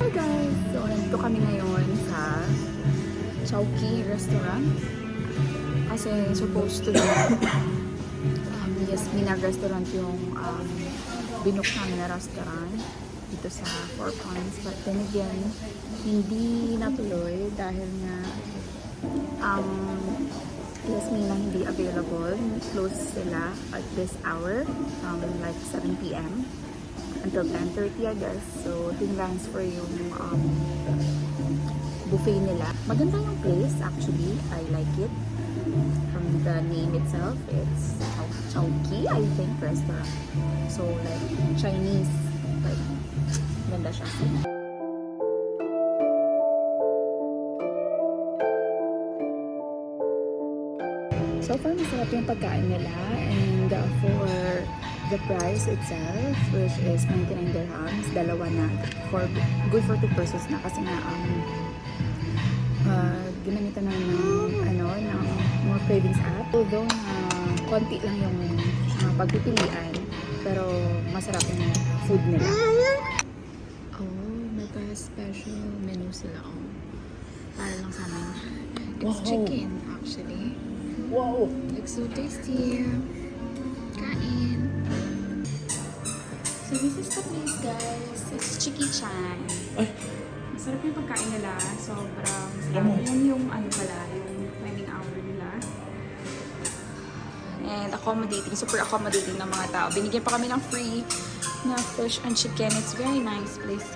Hi guys! So, nandito kami ngayon sa Chowky restaurant. Kasi supposed to be Yasmina restaurant yung binook namin na restaurant dito sa Four Points. But then again, hindi natuloy dahil nga Yasmina hindi available. Close sila at this hour from like 7 p.m. until 10:30 I guess. So, tinransfer yung buffet nila. Maganda yung place actually. I like it. From the name itself, it's Chowky, I think, restaurant. So, like, Chinese. Like, ganda siya. So far, masarap yung pagkain nila. And for the price itself, which is 99 dirhams, dalawa na. Good for 2 persons na kasi nga ginamitan na ng mga cravings app. Although na konti lang yung pagpipilian, pero masarap yung food nila. Oh, may special menu sila. Oh. Para lang sa amin. It's chicken, actually. Wow! Looks so tasty. Kain. So this is the place, guys. It's Chiki Chan. Ay! Masarap yung pagkain nila. Sobrang sarap. Yan yung pala, yung timing hour nila. And accommodating, super accommodating ng mga tao. Binigyan pa kami ng free na fish and chicken. It's very nice place.